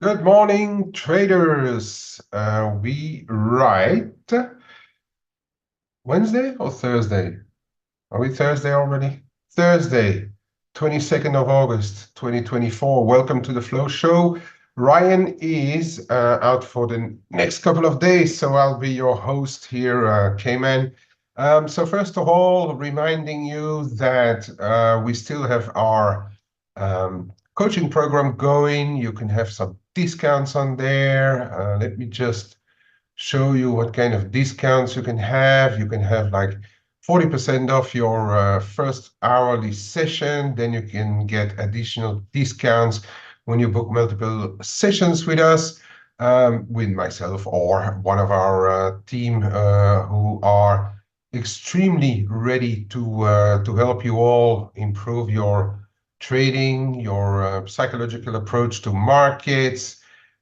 Good morning, traders. We write Wednesday or Thursday? Are we Thursday already? Thursday, 22nd of August, 2024. Welcome to the Flow Show. Ryan is out for the next couple of days, so I'll be your host here, Cayman. So first of all, reminding you that we still have our coaching program going. You can have some discounts on there. Let me just show you what kind of discounts you can have. You can have like 40% off your first hourly session. Then you can get additional discounts when you book multiple sessions with us, with myself or one of our team who are extremely ready to help you all improve your trading, your psychological approach to markets,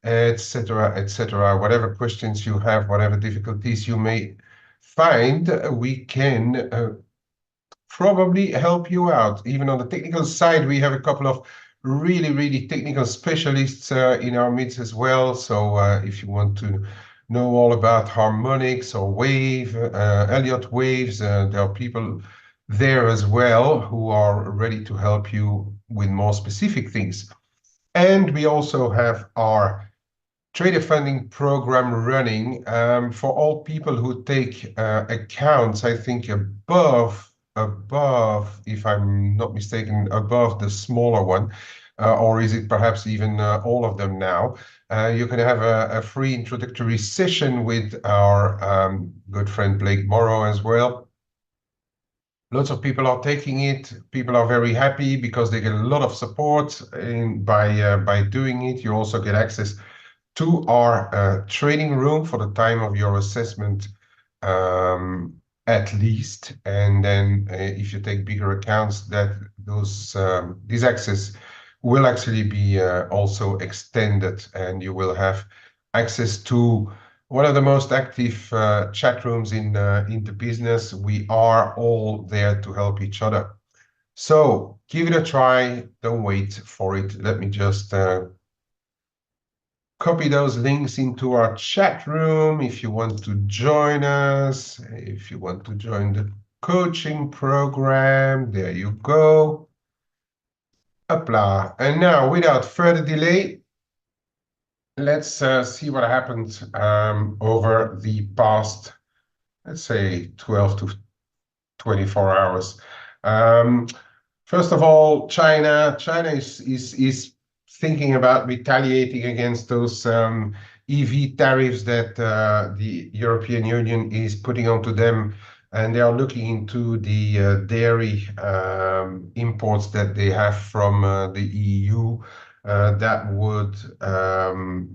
etc., etc. Whatever questions you have, whatever difficulties you may find, we can probably help you out. Even on the technical side, we have a couple of really technical specialists in our midst as well. So if you want to know all about harmonics or Elliott waves, there are people there as well who are ready to help you with more specific things. And we also have our trader funding program running for all people who take accounts, I think above, if I'm not mistaken, above the smaller one, or is it perhaps even all of them now? You can have a free introductory session with our good friend Blake Morrow as well. Lots of people are taking it. People are very happy because they get a lot of support by doing it. You also get access to our training room for the time of your assessment, at least. And then if you take bigger accounts, this access will actually be also extended, and you will have access to one of the most active chat rooms in the business. We are all there to help each other. So give it a try. Don't wait for it. Let me just copy those links into our chat room if you want to join us, if you want to join the coaching program. There you go. Hopla. And now, without further delay, let's see what happened over the past, let's say, 12 to 24 hours. First of all, China is thinking about retaliating against those EV tariffs that the European Union is putting onto them, and they are looking into the dairy imports that they have from the EU. That would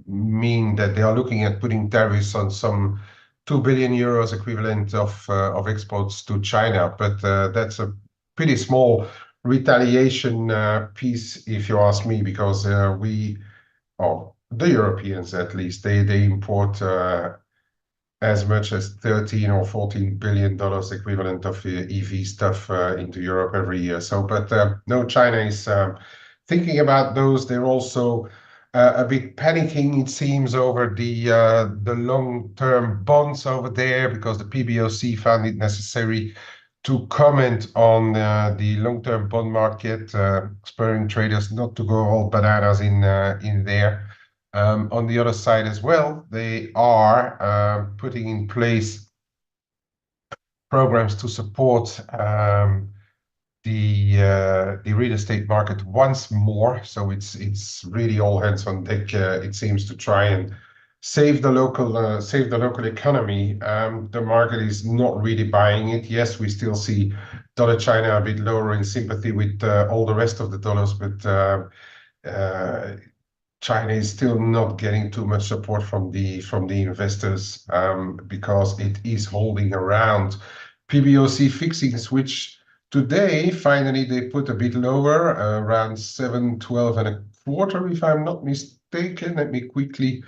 mean that they are looking at putting tariffs on some 2 billion euros equivalent of exports to China, but that's a pretty small retaliation piece, if you ask me, because the Europeans at least, they import as much as 13 or 14 billion dollars equivalent of EV stuff into Europe every year. So, but no, China is thinking about those. They're also a bit panicking, it seems, over the long-term bonds over there, because the PBOC found it necessary to comment on the long-term bond market, spurring traders not to go all bananas in there. On the other side as well, they are putting in place programs to support the real estate market once more. So it's really all hands on deck. It seems to try and save the local economy. The market is not really buying it. Yes, we still see dollar China a bit lower in sympathy with all the rest of the dollars, but China is still not getting too much support from the investors because it is holding around PBOC fixings, which today finally they put a bit lower, around 712 and a quarter, if I'm not mistaken. Let me quickly,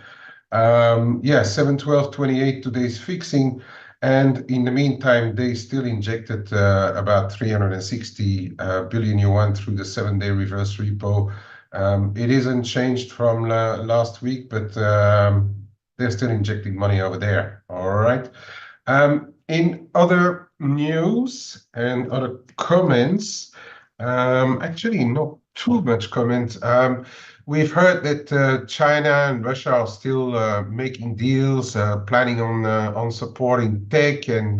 712.28 today's fixing. And in the meantime, they still injected about 360 billion yuan through the 7-day reverse repo It isn't changed from last week, but they're still injecting money over there. All right. In other news and other comments, actually not too much comment. We've heard that China and Russia are still making deals, planning on supporting tech and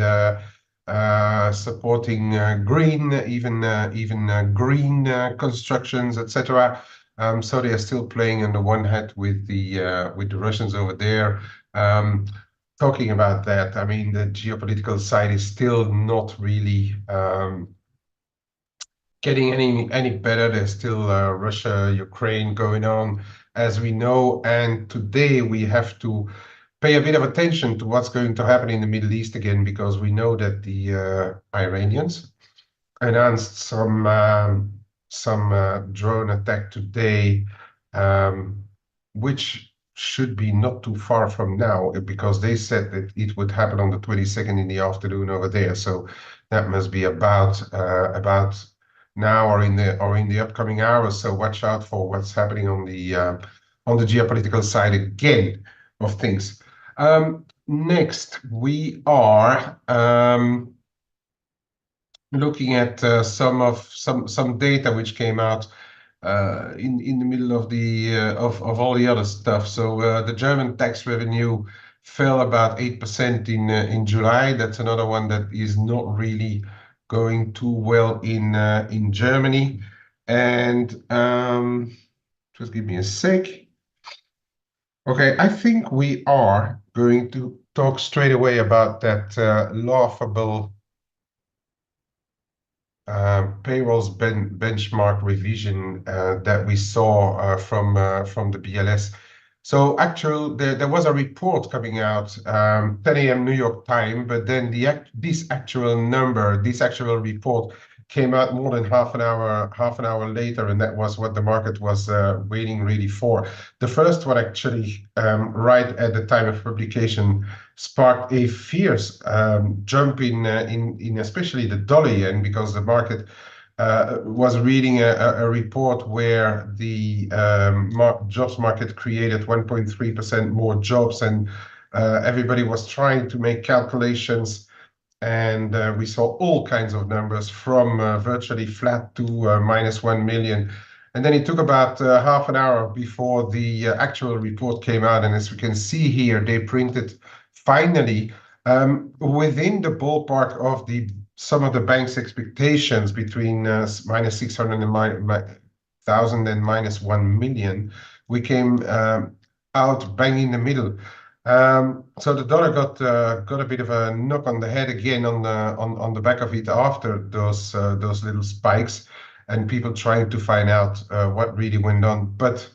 supporting green, even green constructions, etc. So they are still playing on the one hand with the Russians over there. Talking about that, I mean, the geopolitical side is still not really getting any better. There's still Russia, Ukraine going on, as we know. And today we have to pay a bit of attention to what's going to happen in the Middle East again, because we know that the Iranians announced some drone attack today, um, which should be not too far from now, because they said that it would happen on the 22nd in the afternoon over there. So that must be about now or in the upcoming hours. So watch out for what's happening on the geopolitical side again of things. Next, we are looking at some data which came out in the middle of all the other stuff. So the German tax revenue fell about 8% in July. That's another one that is not really going too well in Germany. And just give me a sec. Okay, I think we are going to talk straight away about that laughable payrolls benchmark revision that we saw from the BLS. So there was a report coming out 10 a.m. New York time, but then this actual report came out more than half an hour later, and that was what the market was waiting really for. The first one actually, right at the time of publication, sparked a fierce jump in especially the dollar yen, because the market was reading a report where the jobs market created 1.3% more jobs, and everybody was trying to make calculations. And we saw all kinds of numbers from virtually flat to -1 million. And then it took about half an hour before the actual report came out. And as we can see here, they printed finally within the ballpark of some of the bank's expectations between -600,000 and -1 million. We came out bang in the middle. So the dollar got a bit of a knock on the head again on the back of it after those little spikes, and people trying to find out what really went on. But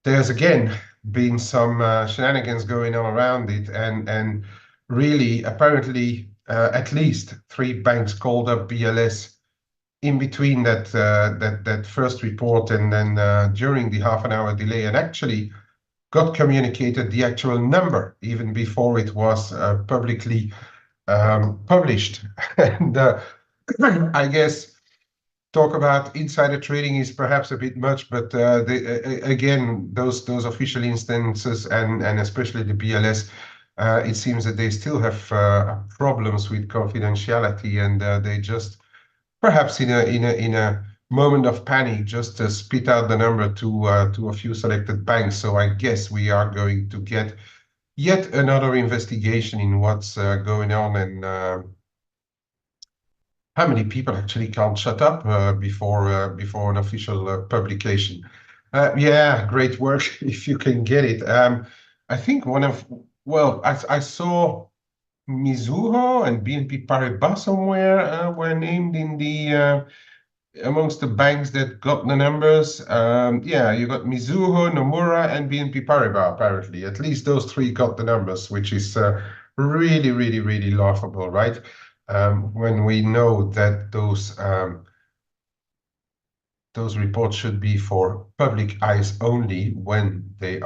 there's again been some shenanigans going on around it, and really apparently at least 3 banks called up BLS in between that first report and then during the half an hour delay, and actually got communicated the actual number even before it was publicly published. And I guess talk about insider trading is perhaps a bit much, but again, those official instances and especially the BLS, it seems that they still have problems with confidentiality, and they just perhaps in a moment of panic just spit out the number to a few selected banks. So I guess we are going to get yet another investigation in what's going on, and how many people actually can't shut up before an official publication. Yeah, great work if you can get it. I think I saw Mizuho and BNP Paribas somewhere were named in the amongst the banks that got the numbers. Yeah, you got Mizuho, Nomura, and BNP Paribas, apparently. At least those 3 got the numbers, which is really, really, really laughable, right? When we know that those reports should be for public eyes only once they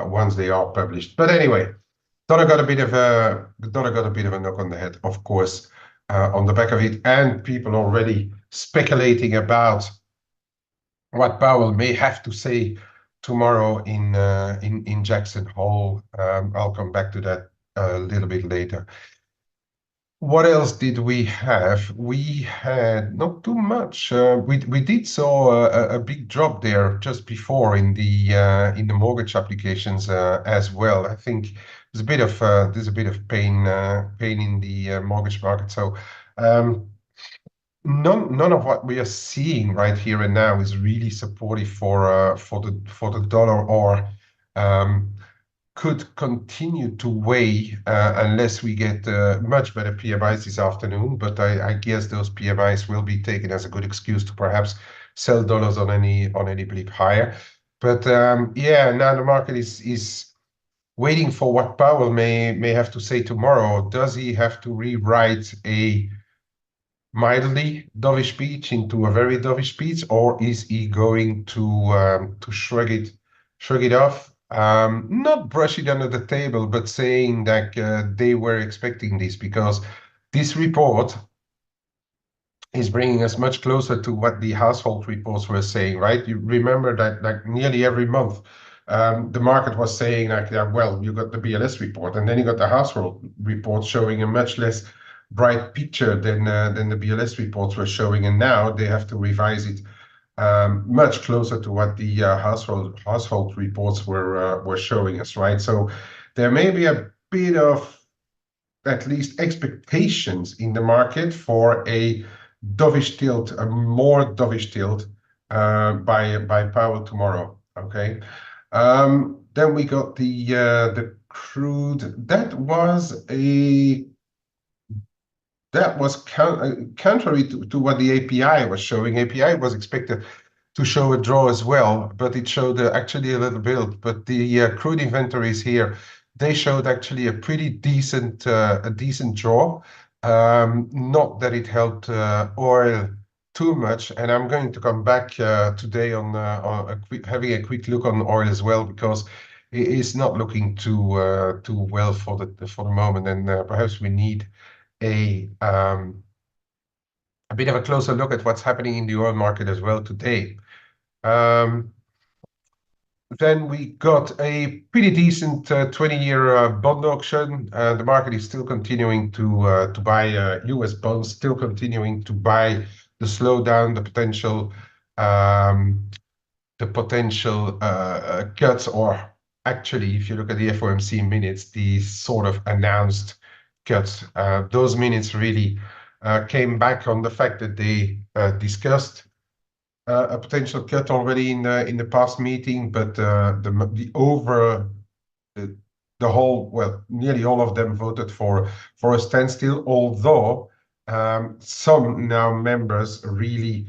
are published. But anyway, dollar got a bit of a knock on the head, of course, on the back of it, and people already speculating about what Powell may have to say tomorrow in Jackson Hole. I'll come back to that a little bit later. What else did we have? We had not too much. We did saw a big drop there just before in the mortgage applications as well. I think there's a bit of pain in the mortgage market. So um, none of what we are seeing right here and now is really supportive for the dollar or um, could continue to weigh unless we get much better PMIs this afternoon. But I guess those PMIs will be taken as a good excuse to perhaps sell dollars on any blip higher. But yeah, now the market is waiting for what Powell may have to say tomorrow. Does he have to rewrite a mildly dovish speech into a very dovish speech, or is he going to shrug it off, not brush it under the table, but saying that they were expecting this because this report is bringing us much closer to what the household reports were saying, right? You remember that like nearly every month, the market was saying like, yeah, well, you got the BLS report, and then you got the household report showing a much less bright picture than the BLS reports were showing, and now they have to revise it much closer to what the household reports were showing us, right? So there may be a bit of at least expectations in the market for a dovish tilt, a more dovish tilt by Powell tomorrow. Okay. Then we got the crude. That was contrary to what the API was showing. API was expected to show a draw as well, but it showed actually a little build. But the crude inventories here, they showed actually a pretty decent draw. Not that it helped oil too much, and I'm going to come back today on having a quick look on oil as well because it is not looking too well for the moment, and perhaps we need a bit of a closer look at what's happening in the oil market as well today. Um, then we got a pretty decent 20-year bond auction. The market is still continuing to buy US bonds, still continuing to buy the slowdown, the potential cuts, or actually, if you look at the FOMC minutes, the sort of announced cuts. Those minutes really came back on the fact that they discussed a potential cut already in the past meeting, but the, the whole, well, nearly all of them voted for a standstill, although some now members really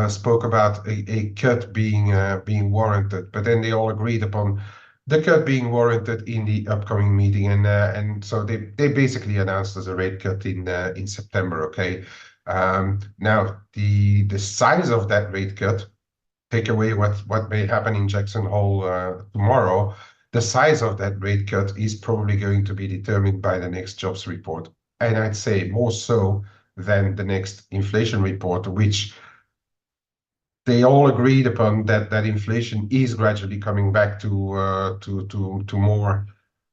spoke about a cut being warranted, but then they all agreed upon the cut being warranted in the upcoming meeting, and so they basically announced as a rate cut in September. Okay, now the size of that rate cut, take away what may happen in Jackson Hole tomorrow, the size of that rate cut is probably going to be determined by the next jobs report, and I'd say more so than the next inflation report, which they all agreed upon that inflation is gradually coming back to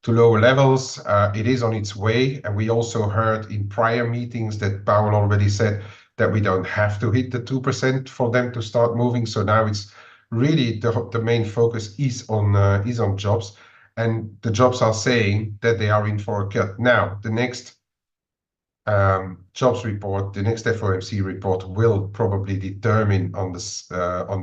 lower levels. It is on its way, and we also heard in prior meetings that Powell already said that we don't have to hit the 2% for them to start moving. So now it's really the main focus is on jobs, and the jobs are saying that they are in for a cut. Now the next jobs report, the next FOMC report will probably determine on the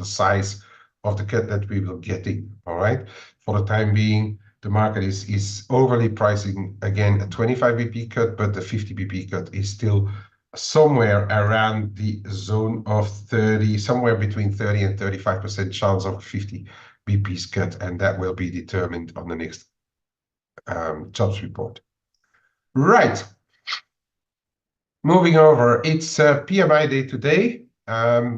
size of the cut that we will get in. All right. For the time being, the market is overly pricing again a 25 BP cut, but the 50 BP cut is still somewhere around the zone of 30, somewhere between 30 and 35% chance of a 50 BP's cut, and that will be determined on the next jobs report. Right. Moving over, it's PMI day today.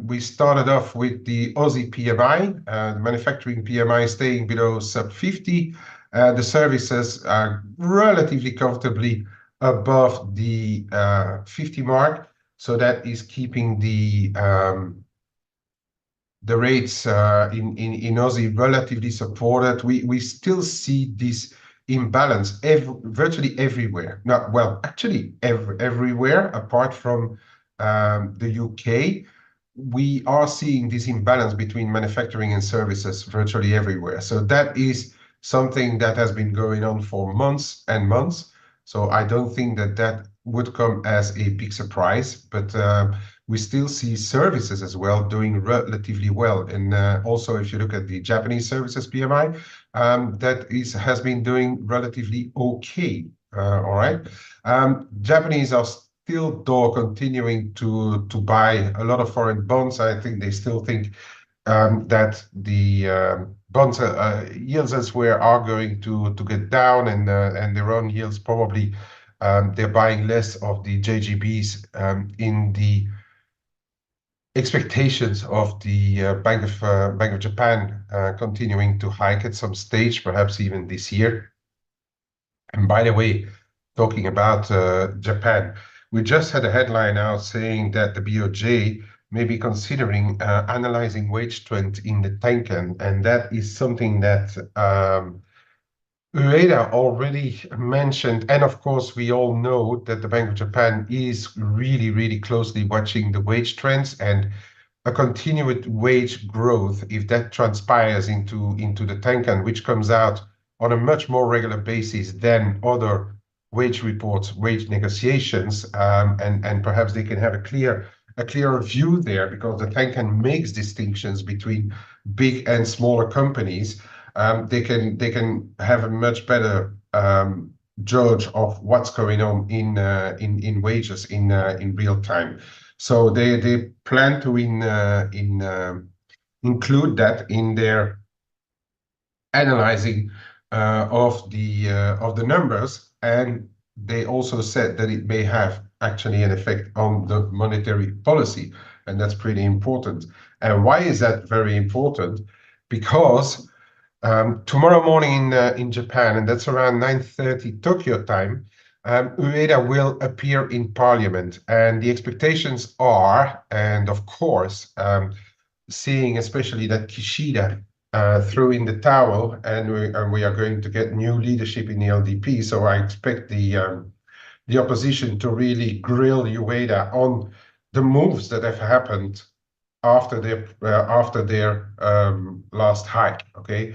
We started off with the Aussie PMI, the manufacturing PMI staying below sub 50. The services are relatively comfortably above the 50 mark. So that is keeping the the rates in Aussie relatively supported. We still see this imbalance virtually everywhere. Not well, actually everywhere apart from the UK. We are seeing this imbalance between manufacturing and services virtually everywhere. So that is something that has been going on for months and months. So I don't think that that would come as a big surprise, but we still see services as well doing relatively well. And also, if you look at the Japanese services PMI, has been doing relatively okay. All right. Japanese are still, though, continuing to buy a lot of foreign bonds. I think they still think that the bonds yields elsewhere are going to get down, and their own yields probably they're buying less of the JGBs in the expectations of the Bank of Japan continuing to hike at some stage, perhaps even this year. And by the way, talking about Japan, we just had a headline out saying that the BOJ may be considering analyzing wage trend in the Tenkan, and that is something that Ueda already mentioned. And of course, we all know that the Bank of Japan is really, really closely watching the wage trends, and a continued wage growth, if that transpires into the Tenkan, which comes out on a much more regular basis than other wage reports, wage negotiations, and perhaps they can have a clearer view there, because the Tenkan makes distinctions between big and smaller companies. They can have a much better judge of what's going on in wages in real time. So they plan to include that in their analyzing of the numbers, and they also said that it may have actually an effect on the monetary policy, and that's pretty important. And why is that very important? Because tomorrow morning in Japan, and that's around 9:30 Tokyo time, Ueda will appear in Parliament, and the expectations are, and of course, seeing especially that Kishida threw in the towel, and we are going to get new leadership in the LDP. So I expect the opposition to really grill Ueda on the moves that have happened after their last hike. Okay.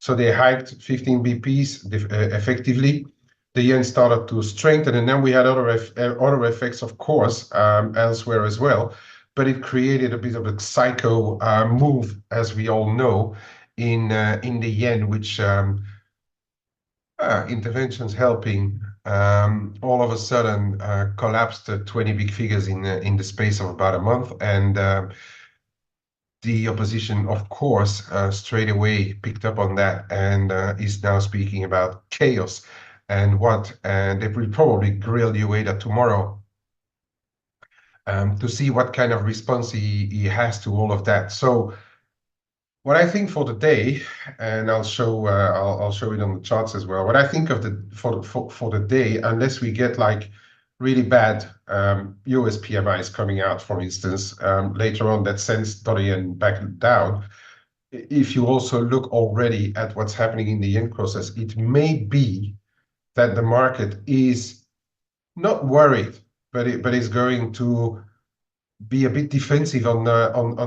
So they hiked 15 BPs effectively. The yen started to strengthen, and then we had other effects, of course, elsewhere as well. But it created a bit of a psycho move, as we all know, in the yen, which interventions helping all of a sudden collapsed to 20 big figures in the space of about a month, and the opposition, of course, straight away picked up on that, and is now speaking about chaos and they will probably grill Ueda tomorrow to see what kind of response he has to all of that. So what I think for the day, and I'll show it on the charts as well. What I think of for the day, unless we get like really bad US PMIs coming out, for instance, later on, that sends dollar yen back down. If you also look already at what's happening in the yen process, it may be that the market is not worried, but is going to be a bit defensive on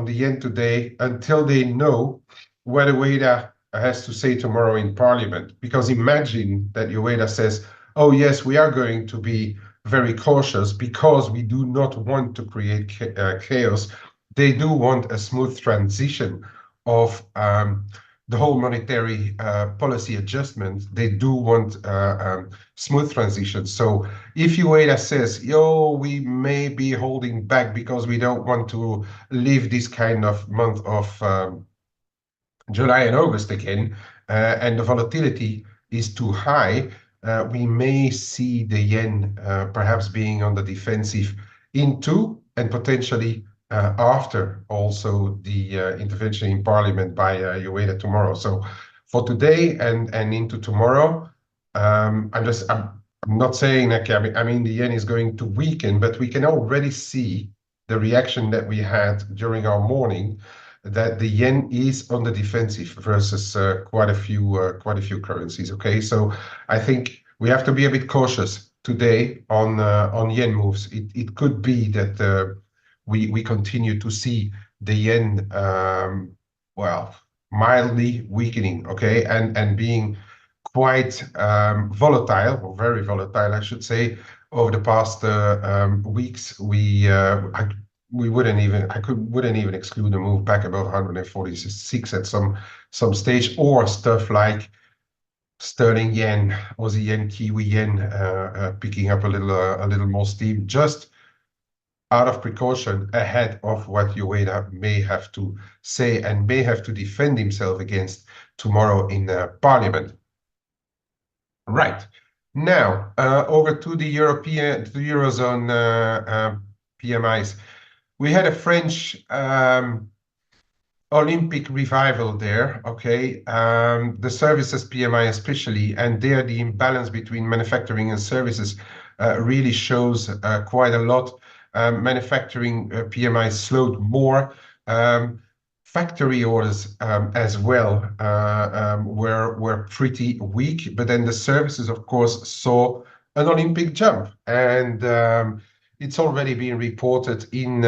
the yen today until they know what Ueda has to say tomorrow in Parliament. Because imagine that Ueda says, "Oh yes, we are going to be very cautious because we do not want to create chaos." They do want a smooth transition of the whole monetary policy adjustment. They do want smooth transition. So if Ueda says, "Yo, we may be holding back because we don't want to live this kind of month of July and August again, and the volatility is too high," we may see the yen perhaps being on the defensive into and potentially after also the intervention in Parliament by Ueda tomorrow. So for today and into tomorrow, I'm not saying that, I mean the yen is going to weaken, but we can already see the reaction that we had during our morning. that the yen is on the defensive versus quite a few currencies. Okay, so I think we have to be a bit cautious today on yen moves. It could be that we continue to see the yen well, mildly weakening, okay, and being quite volatile, or very volatile, I should say, over the past weeks. We wouldn't even wouldn't even exclude a move back above 146 at some stage, or stuff like sterling yen, Aussie yen, Kiwi yen picking up a little more steam, just out of precaution ahead of what Ueda may have to say and may have to defend himself against tomorrow in Parliament. Right. Now, over to the Eurozone PMIs. We had a French Olympic revival there, okay? The services PMI especially, and there the imbalance between manufacturing and services really shows quite a lot. Manufacturing PMI slowed more. Factory orders as well were pretty weak, but then the services, of course, saw an Olympic jump, and it's already been reported in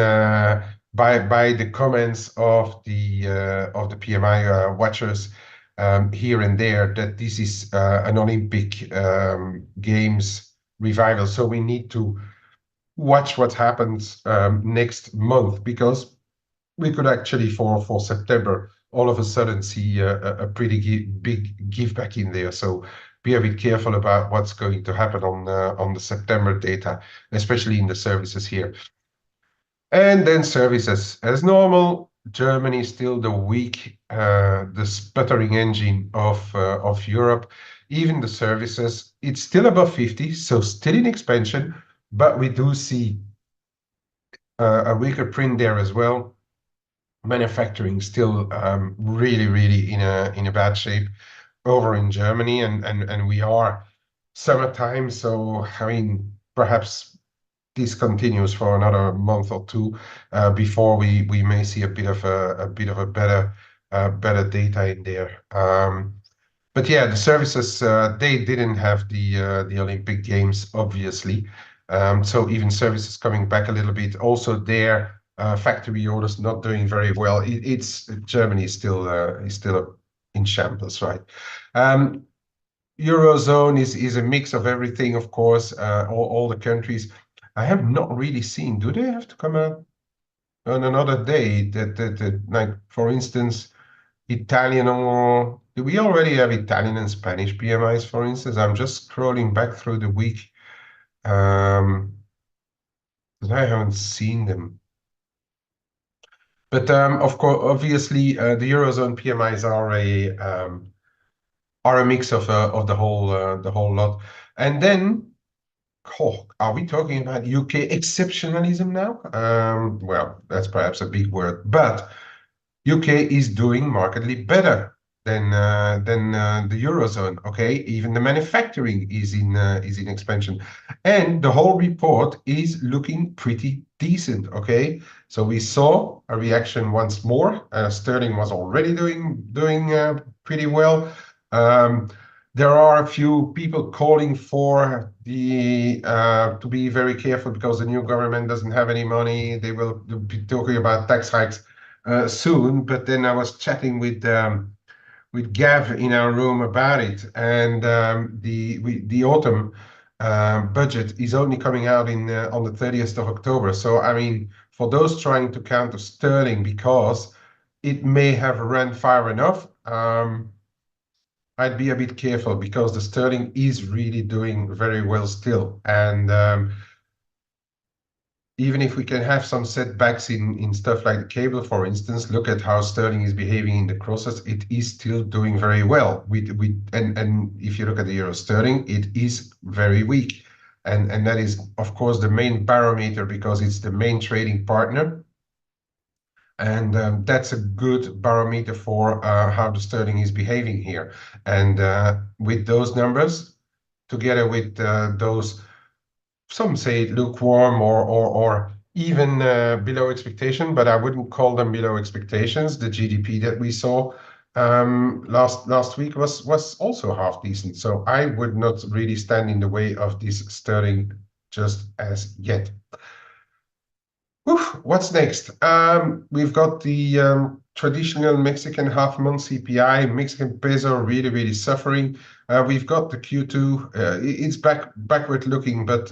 by the comments of the PMI watchers here and there that this is an Olympic Games revival. So we need to watch what happens next month, because we could actually for September all of a sudden see a pretty big give back in there. So be a bit careful about what's going to happen on the September data, especially in the services here. And then services as normal. Germany still the weak, the sputtering engine of Europe. Even the services, it's still above 50, so still in expansion, but we do see a weaker print there as well. Manufacturing still really in a bad shape over in Germany, and we are summertime, so I mean perhaps this continues for another month or two before we may see a bit of a better data in there. But yeah, the services they didn't have the Olympic Games, obviously. So even services coming back a little bit. Also there, factory orders not doing very well. It's Germany is still in shambles, right? Eurozone is a mix of everything, of course. All the countries. I have not really seen. Do they have to come out on another day? That like for instance, Italian or do we already have Italian and Spanish PMIs, for instance? I'm just scrolling back through the week. Because I haven't seen them. But of course, obviously, the Eurozone PMIs are a mix of the whole lot. And then, are we talking about UK exceptionalism now? Well, that's perhaps a big word, but UK is doing markedly better than the Eurozone. Okay, even the manufacturing is in expansion, and the whole report is looking pretty decent. Okay, so we saw a reaction once more. Sterling was already doing pretty well. There are a few people calling for the to be very careful because the new government doesn't have any money. They will be talking about tax hikes soon. But then I was chatting with Gav in our room about it, and the autumn budget is only coming out on the 30th of October. So I mean, for those trying to counter sterling because it may have run far enough, I'd be a bit careful because the sterling is really doing very well still, and even if we can have some setbacks in stuff like the cable, for instance, look at how sterling is behaving in the crosses. It is still doing very well. And if you look at the euro sterling, it is very weak. And that is, of course, the main barometer because it's the main trading partner. And that's a good barometer for how the sterling is behaving here. And with those numbers, together with those, some say lukewarm or even below expectation, but I wouldn't call them below expectations. The GDP that we saw last week was also half decent. So I would not really stand in the way of this sterling just as yet. What's next? We've got the traditional Mexican half-month CPI, Mexican peso really, really suffering. We've got the Q2. It's backward looking, but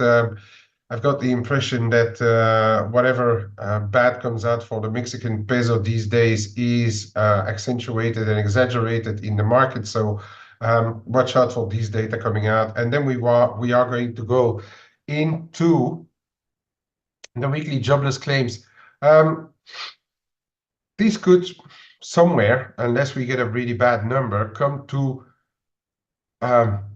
I've got the impression that whatever bad comes out for the Mexican peso these days is accentuated and exaggerated in the market. So watch out for these data coming out. And then we are going to go into the weekly jobless claims. These could somewhere, unless we get a really bad number, come to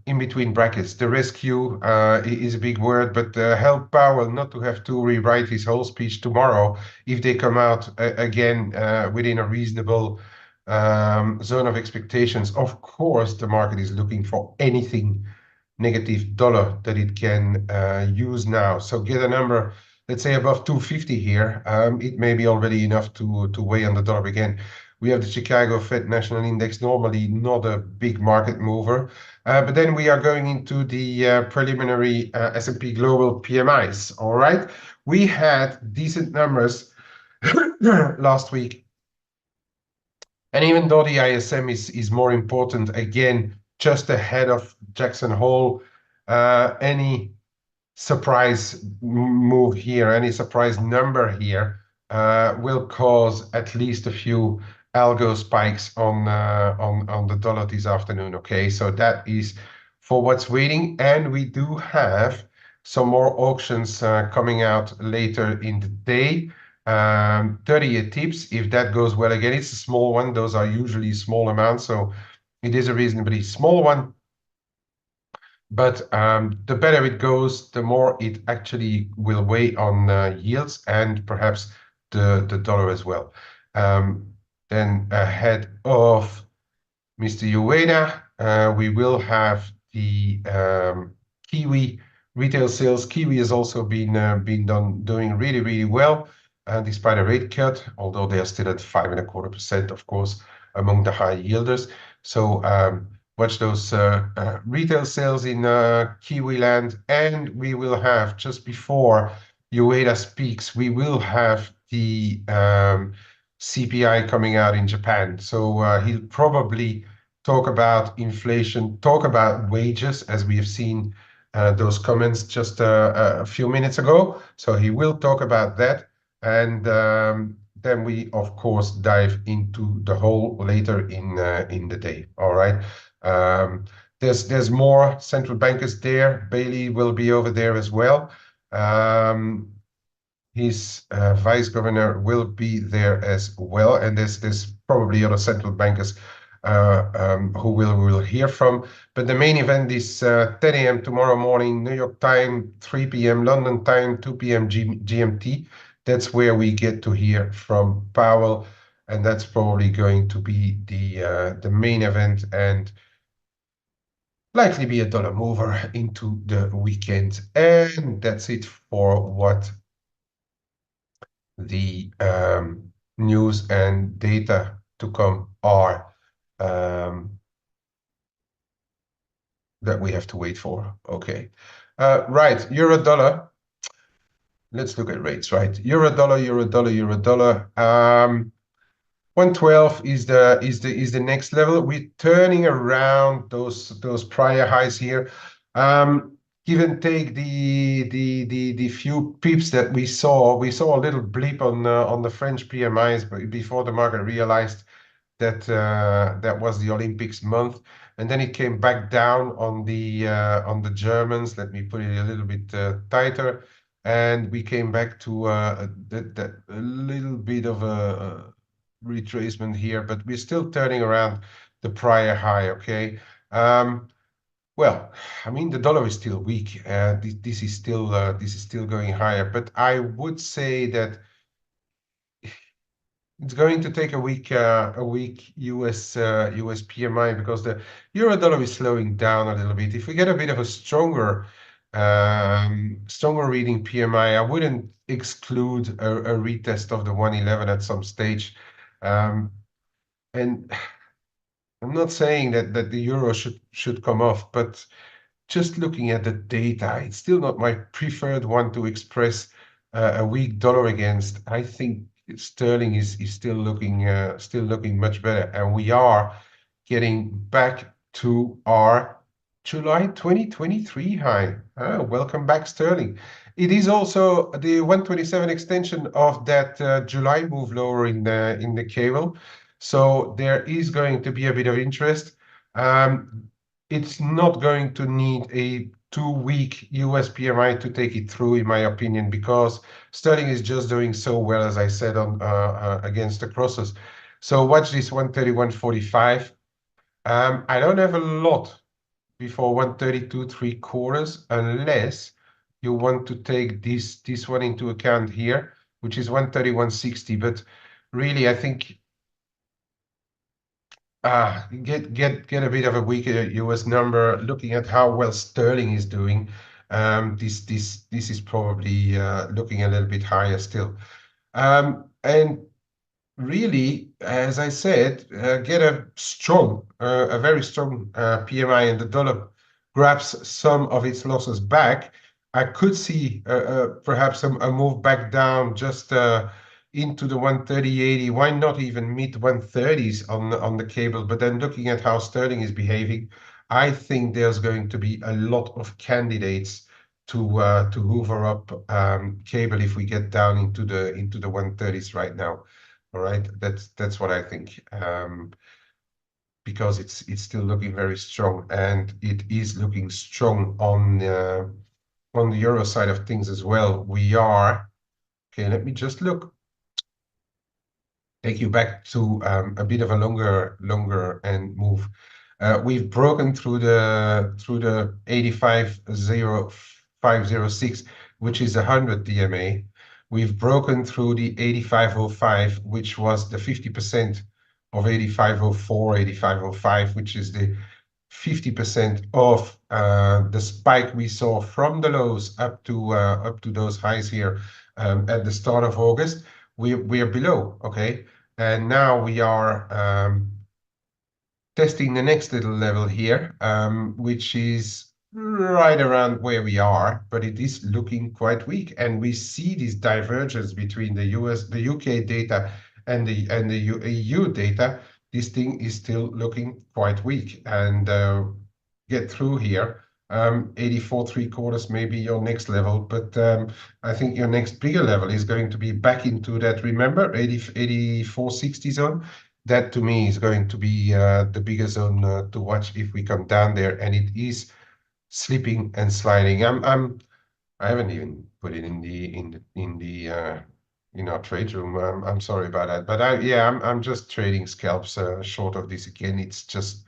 in between brackets. The rescue is a big word, but help Powell not to have to rewrite his whole speech tomorrow if they come out again within a reasonable zone of expectations. Of course, the market is looking for anything negative dollar that it can use now. So get a number, let's say above 250 here. It may be already enough to weigh on the dollar again. We have the Chicago Fed National Index, normally not a big market mover. But then we are going into the preliminary S&P Global PMIs, all right? We had decent numbers last week. And even though the ISM is more important, again, just ahead of Jackson Hole, any surprise move here, any surprise number here will cause at least a few algo spikes on the dollar this afternoon. Okay, so that is for what's waiting, and we do have some more auctions coming out later in the day. 30 tips, if that goes well again, it's a small one. Those are usually small amounts, so it is a reasonably small one. But the better it goes, the more it actually will weigh on yields and perhaps the dollar as well. Then ahead of Mr. Ueda, we will have the Kiwi retail sales. Kiwi has also been doing really, really well, despite a rate cut, although they are still at 5.25%, of course, among the high yielders. So watch those retail sales in Kiwi land, and we will have, just before Ueda speaks, we will have the CPI coming out in Japan. So he'll probably talk about inflation, talk about wages, as we have seen those comments just a few minutes ago. So he will talk about that. And then we, of course, dive into the whole later in the day. All right. There's more central bankers there. Bailey will be over there as well. His vice governor will be there as well, and there's probably other central bankers who we'll hear from. But the main event is 10 a.m. tomorrow morning, New York time, 3 p.m. London time, 2 p.m. GMT. That's where we get to hear from Powell, and that's probably going to be the main event and likely be a dollar mover into the weekend. And that's it for what the news and data to come are that we have to wait for. Okay. Right, euro dollar. Let's look at rates, right? Euro dollar, euro dollar, euro dollar. 112 is the next level. We're turning around those prior highs here. Give and take the few pips that we saw a little blip on the French PMIs, but before the market realized that that was the Olympics month, and then it came back down on the Germans. Let me put it a little bit tighter, and we came back to that a little bit of a retracement here, but we're still turning around the prior high. Okay. Well, I mean, the dollar is still weak. This is still going higher, but I would say that it's going to take a weak US PMI because the euro dollar is slowing down a little bit. If we get a bit of a stronger Stronger reading PMI. I wouldn't exclude a retest of the 111 at some stage. And I'm not saying that the euro should come off, but just looking at the data, it's still not my preferred one to express a weak dollar against. I think sterling is still looking much better, and we are getting back to our July 2023 high. Welcome back, sterling. It is also the 127 extension of that July move lower in the cable, so there is going to be a bit of interest. It's not going to need a 2-week US PMI to take it through, in my opinion, because sterling is just doing so well, as I said, on against the crosses. So watch this 131.45. I don't have a lot before 132 3/4 unless you want to take this one into account here, which is 131.60. But really, I think get a bit of a weaker US number. Looking at how well sterling is doing, this is probably looking a little bit higher still. And really, as I said, get a very strong PMI, and the dollar grabs some of its losses back. I could see perhaps a move back down just into the 130.80. Why not even mid 130s on the cable? But then looking at how sterling is behaving, I think there's going to be a lot of candidates to hoover up cable if we get down into the 130s right now. All right, that's what I think, because it's still looking very strong, and it is looking strong on the euro side of things as well. We are okay. Let me just take you back to a bit of a longer and move. We've broken through the 85.0506, which is 100 DMA. We've broken through the 85.05, which was the 50% of 85.04, 85.05, which is the 50% of the spike we saw from the lows up to those highs here at the start of August. We are below, okay, and now we are testing the next little level here, which is right around where we are, but it is looking quite weak, and we see this divergence between the UK data and the EU data. This thing is still looking quite weak, and get through here. 84 3/4 may be your next level, but I think your next bigger level is going to be back into that, remember, 84.60 zone. That to me is going to be the bigger zone to watch if we come down there, and it is slipping and sliding. I haven't even put it in our trade room. I'm sorry about that, but I'm just trading scalps short of this again. It's just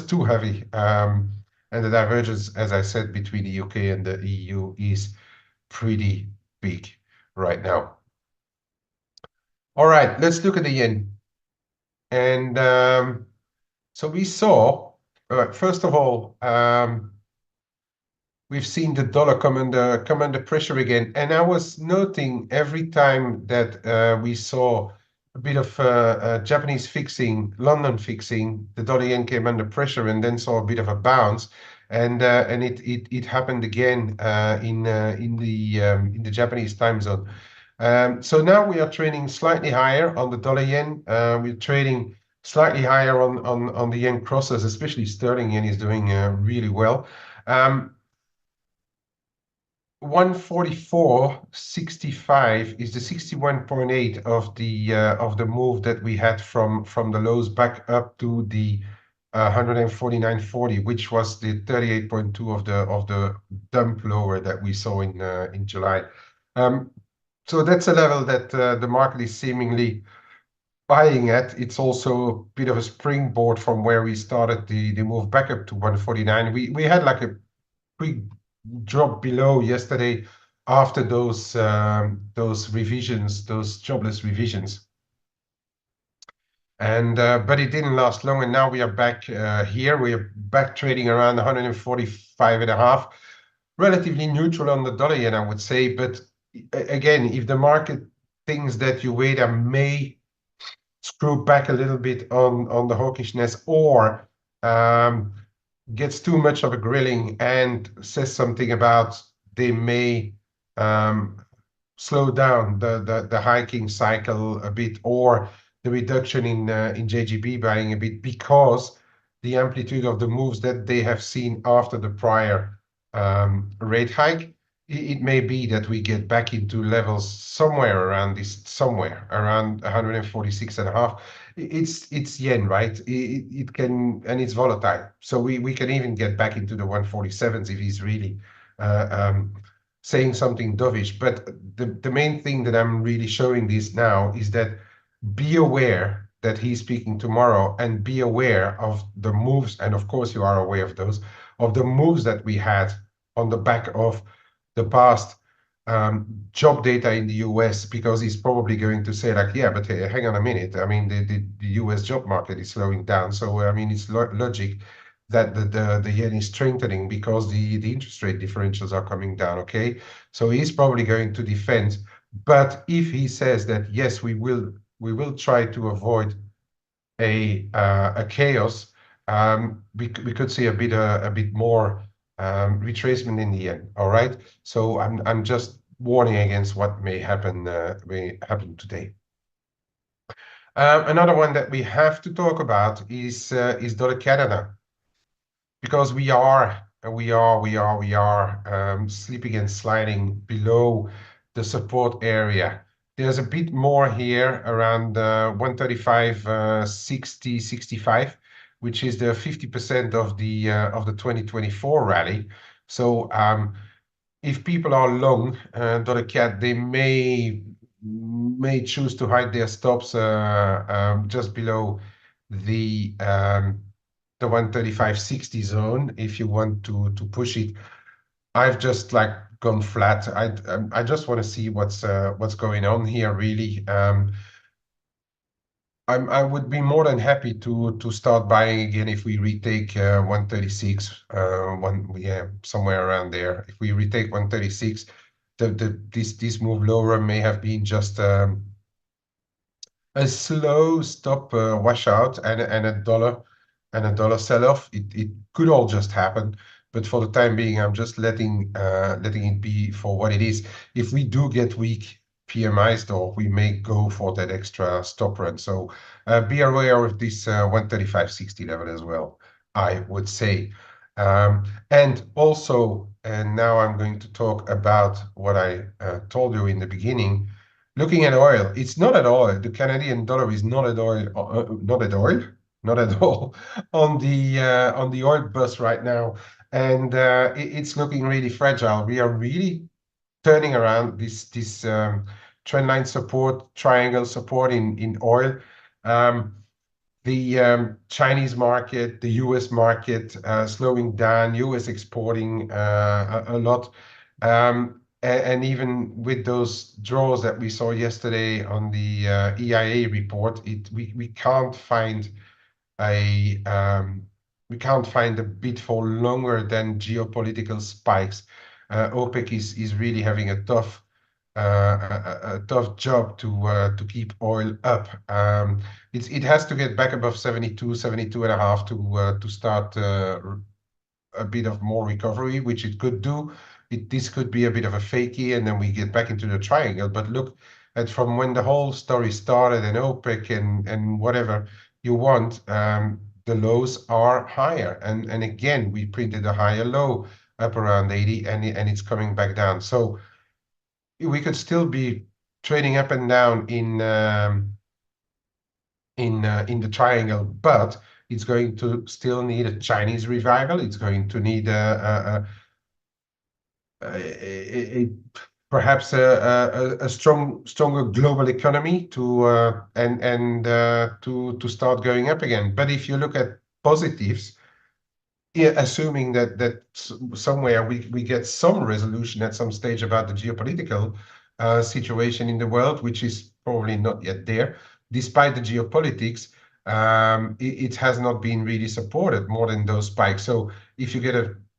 too heavy. And the divergence, as I said, between the UK and the EU is pretty big right now. All right, let's look at the yen. And so we saw, first of all, we've seen the dollar come under pressure again. And I was noting every time that we saw a bit of Japanese fixing, London fixing, the dollar yen came under pressure and then saw a bit of a bounce. And it happened again in the Japanese time zone. So now we are trading slightly higher on the dollar yen. We're trading slightly higher on the yen crosses, especially sterling yen is doing really well. 144.65 is the 61.8 of the move that we had from the lows back up to the 149.40, which was the 38.2 of the dump lower that we saw in July. So that's a level that the market is seemingly buying at. It's also a bit of a springboard from where we started the move back up to 149. We had like a quick drop below yesterday after those revisions, those jobless revisions. And but it didn't last long, and now we are back here. We are back trading around 145.5. relatively neutral on the dollar yen, I would say. But again, if the market thinks that Ueda may screw back a little bit on the hawkishness, or um, gets too much of a grilling and says something about they may um, slow down the hiking cycle a bit, or the reduction in JGB buying a bit, because the amplitude of the moves that they have seen after the prior rate hike, it may be that we get back into levels somewhere around this, somewhere around 146 and a half. It's yen, right? It can, and it's volatile. So we can even get back into the 147s if he's really saying something dovish. But the main thing that I'm really showing this now is that be aware that he's speaking tomorrow, and be aware of the moves. And of course, you are aware of those, of the moves that we had on the back of the past job data in the US, because he's probably going to say like, yeah, but hey, hang on a minute. I mean, the US job market is slowing down. So, I mean, it's logic that the yen is strengthening because the interest rate differentials are coming down, okay? So he's probably going to defend. But if he says that, yes, we will try to avoid a chaos, we could see a bit more retracement in the end. All right. So I'm just warning against what may happen today. Another one that we have to talk about is dollar Canada, because we are slipping and sliding below the support area. There's a bit more here around 135, 60, 65, which is the 50% of the 2024 rally. So if people are long dollar CAD, they may choose to hide their stops just below the 135.60 zone if you want to push it. I've just like gone flat. I just want to see what's going on here really. I would be more than happy to start buying again if we retake 136, yeah, somewhere around there. If we retake 136, this move lower may have been just a slow stop washout and a dollar sell-off. It could all just happen, but for the time being, I'm just letting it be for what it is. If we do get weak PMIs, though, we may go for that extra stop run. So be aware of this 135.60 level as well, I would say. And also, and now I'm going to talk about what I told you in the beginning. Looking at oil, it's not at all. The Canadian dollar is not at oil, not at all on the oil bus right now, and it's looking really fragile. We are really turning around this trend line support, triangle support in oil. Um, the Chinese market, the US market slowing down, US exporting a lot. And even with those draws that we saw yesterday on the EIA report, we can't find a we can't find a bid for longer than geopolitical spikes. OPEC is really having a tough job to keep oil up. It has to get back above 72, 72 and a half to start a bit of more recovery, which it could do. This could be a bit of a fakey, and then we get back into the triangle. But look at from when the whole story started, and OPEC and whatever you want, the lows are higher. And again, we printed a higher low up around 80, and it's coming back down. So we could still be trading up and down in the triangle, but it's going to still need a Chinese revival. It's going to need a perhaps a stronger global economy to start going up again. But if you look at positives, yeah, assuming that somewhere we get some resolution at some stage about the geopolitical situation in the world, which is probably not yet there, despite the geopolitics, it has not been really supported more than those spikes. So if you get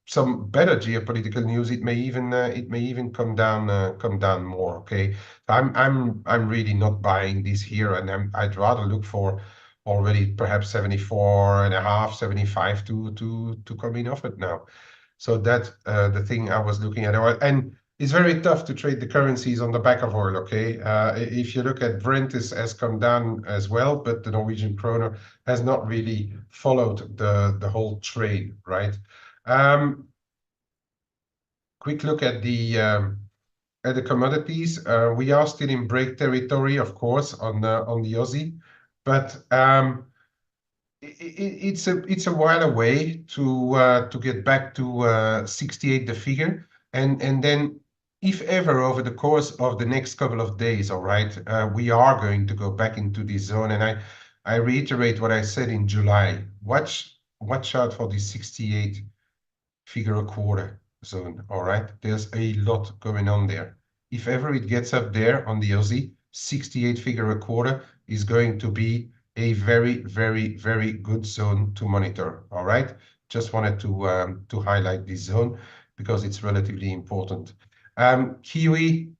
some better geopolitical news, it may even come down more. Okay, I'm really not buying this here, and I'd rather look for already perhaps 74 and a half, 75 to come in off it now. So that the thing I was looking at. And it's very tough to trade the currencies on the back of oil, okay? If you look at Brent has come down as well, but the Norwegian kroner has not really followed the whole trade, right? Quick look at the commodities. We are still in break territory, of course, on the Aussie, but it's a while away to get back to 68 the figure, and then if ever over the course of the next couple of days, all right, we are going to go back into this zone, and I reiterate what I said in July. Watch out for this 68 figure a quarter zone. All right, there's a lot going on there. If ever it gets up there on the Aussie, 68 figure a quarter is going to be a very, very, very good zone to monitor. All right, just wanted to highlight this zone because it's relatively important. Kiwi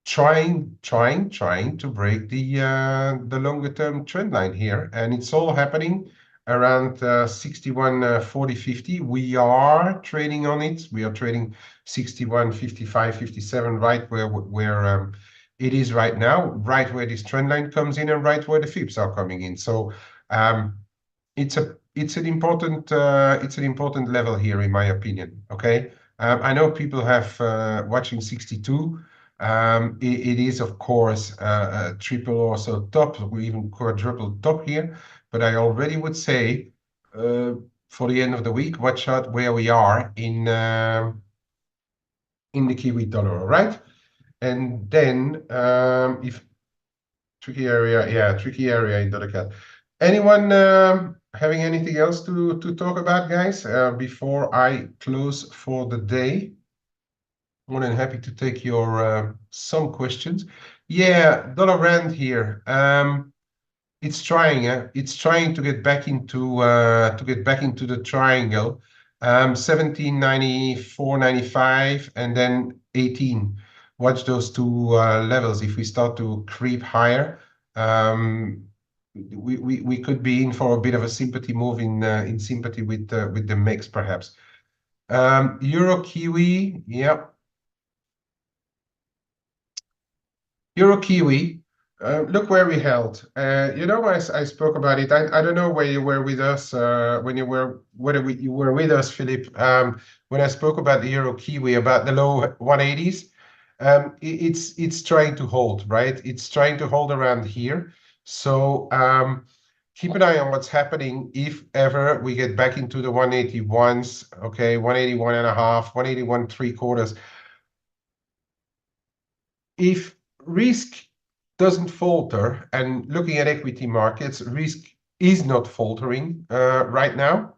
trying to break the longer term trend line here, and it's all happening around 61 40 50. We are trading on it. We are trading 61 55 57, right where it is right now, right where this trend line comes in, and right where the fips are coming in. So it's an important level here, in my opinion. Okay, I know people have watching 62. It is, of course, a triple or so top, or even quadruple top here. But I already would say for the end of the week, watch out where we are in the Kiwi dollar, all right? And then if tricky area, yeah, tricky area in dollar CAD. Anyone having anything else to talk about, guys, before I close for the day? More than happy to take your some questions. Yeah, dollar rand here. It's trying to get back into the triangle. 1794.95 and then 18. Watch those two levels. If we start to creep higher, we could be in for a bit of a sympathy move in sympathy with the mix perhaps. Euro Kiwi, yeah. Euro Kiwi, look where we held. I spoke about it. I don't know where you were with us when you were you were with us, Philip. When I spoke about the Euro Kiwi, about the low 180s, it's trying to hold, right? It's trying to hold around here. So keep an eye on what's happening if ever we get back into the 181s. Okay, 181 and a half, 181 three quarters. If risk doesn't falter, and looking at equity markets, risk is not faltering right now.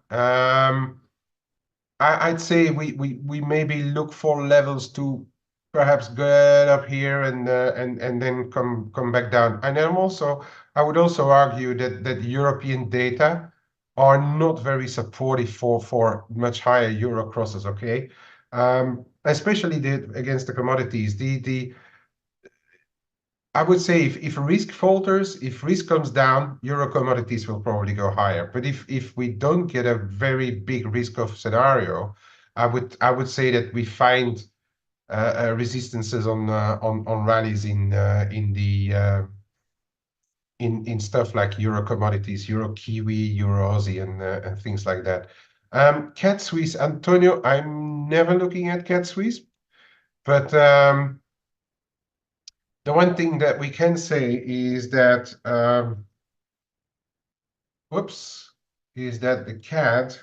I'd say we maybe look for levels to perhaps get up here and then come back down. And I would also argue that European data are not very supportive for much higher euro crosses. Okay, especially against the commodities. I would say if risk falters, if risk comes down, euro commodities will probably go higher. But if we don't get a very big risk off scenario, I would say that we find resistances on rallies in stuff like euro commodities, euro Kiwi, euro Aussie, and things like that. CAD Swiss, Antonio, I'm never looking at CAD Swiss, but the one thing that we can say is that, is that the CAD,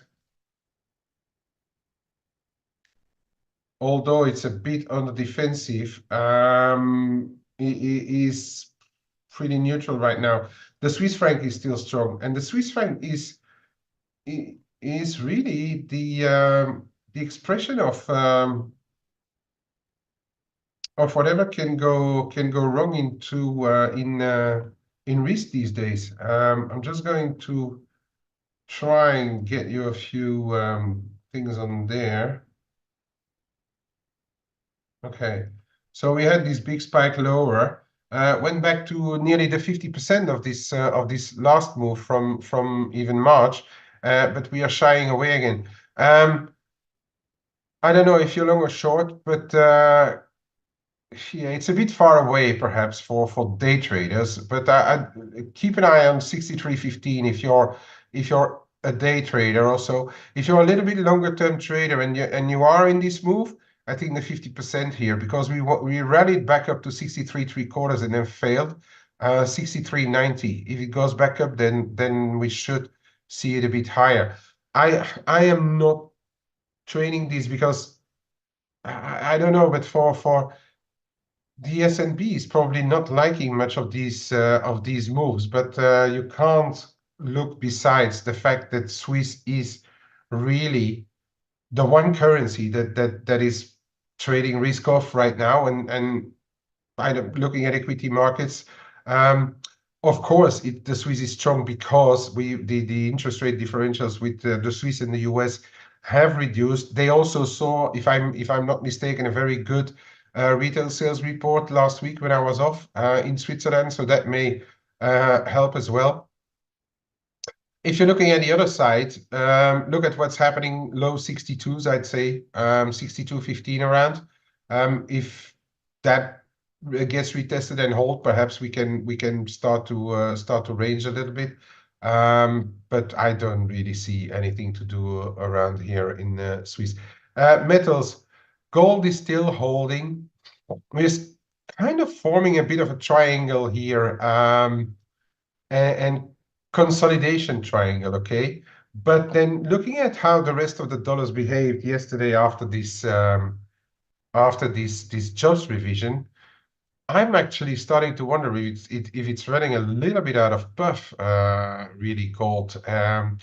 although it's a bit on the defensive, is pretty neutral right now. The Swiss franc is still strong, and the Swiss franc is really the expression of whatever can go wrong in risk these days. I'm just going to try and get you a few things on there. Okay. So we had this big spike lower, went back to nearly the 50% of this last move from even March, but we are shying away again. I don't know if you're long or short, but yeah, it's a bit far away perhaps for day traders. But I keep an eye on 63.15 if you're a day trader. Also, if you're a little bit longer term trader and you are in this move, I think the 50% here, because we rallied back up to 63.75 and then failed. 63.90. If it goes back up, then we should see it a bit higher. I am not trading this because I don't know, but for the S&P is probably not liking much of these moves, but you can't look besides the fact that Swiss is really the one currency that is trading risk off right now, and looking at equity markets. Of course, the Swiss is strong because the interest rate differentials with the Swiss and the US have reduced. They also saw, if I'm not mistaken, a very good retail sales report last week when I was off in Switzerland, so that may help as well. If you're looking at the other side, look at what's happening low 62s, I'd say 62.15 around. If that gets retested and hold, perhaps we can start to range a little bit. But I don't really see anything to do around here in Swiss. Metals, gold is still holding. We're kind of forming a bit of a triangle here. And consolidation triangle, okay? But then looking at how the rest of the dollars behaved yesterday after this jobs revision, I'm actually starting to wonder if it's running a little bit out of puff, really gold. And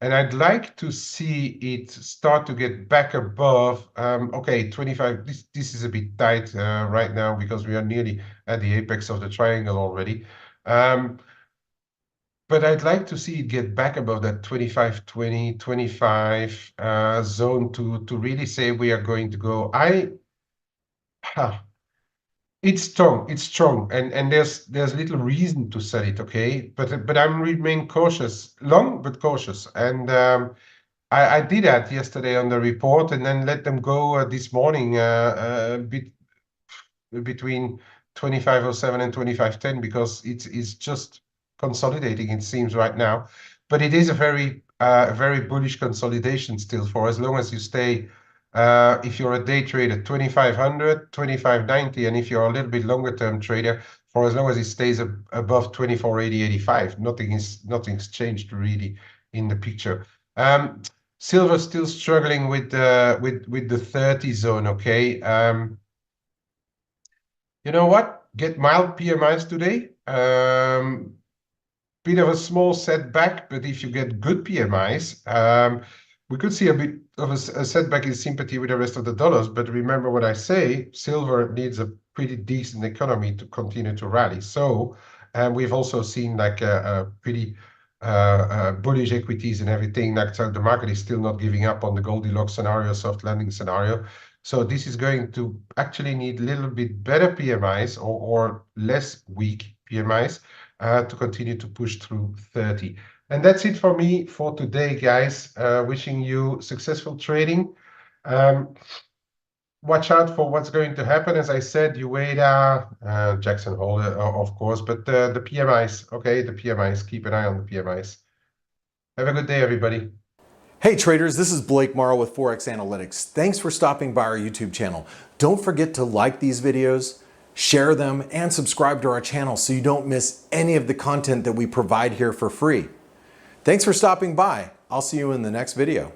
I'd like to see it start to get back above. Okay, 25. This is a bit tight right now because we are nearly at the apex of the triangle already. But I'd like to see it get back above that 25, 20, 25 zone to really say we are going to go. It's strong, and there's little reason to sell it, okay? But I'm remain cautious, long but cautious, and I did that yesterday on the report, and then let them go this morning a bit between 25.07 and 25.10 because it's just consolidating, it seems right now. But it is a very bullish consolidation still for as long as you stay, if you're a day trader, 2500, 2590, and if you're a little bit longer term trader, for as long as it stays above 24.80, 85, nothing's changed really in the picture. Silver still struggling with the 30 zone, okay? You know what? Get mild PMIs today. Bit of a small setback, but if you get good PMIs, we could see a bit of a setback in sympathy with the rest of the dollars. But remember what I say, silver needs a pretty decent economy to continue to rally. So, and we've also seen like a pretty bullish equities and everything. Like, so the market is still not giving up on the Goldilocks scenario, soft landing scenario. So this is going to actually need a little bit better PMIs or less weak PMIs to continue to push through 30. And that's it for me for today, guys. Wishing you successful trading. Watch out for what's going to happen. As I said, Ueda, Jackson Hole, of course, but the PMIs, okay, the PMIs, keep an eye on the PMIs. Have a good day, everybody. Hey traders, this is Blake Morrow with ForexAnalytix. Thanks for stopping by our YouTube channel. Don't forget to like these videos, share them, and subscribe to our channel so you don't miss any of the content that we provide here for free. Thanks for stopping by. I'll see you in the next video.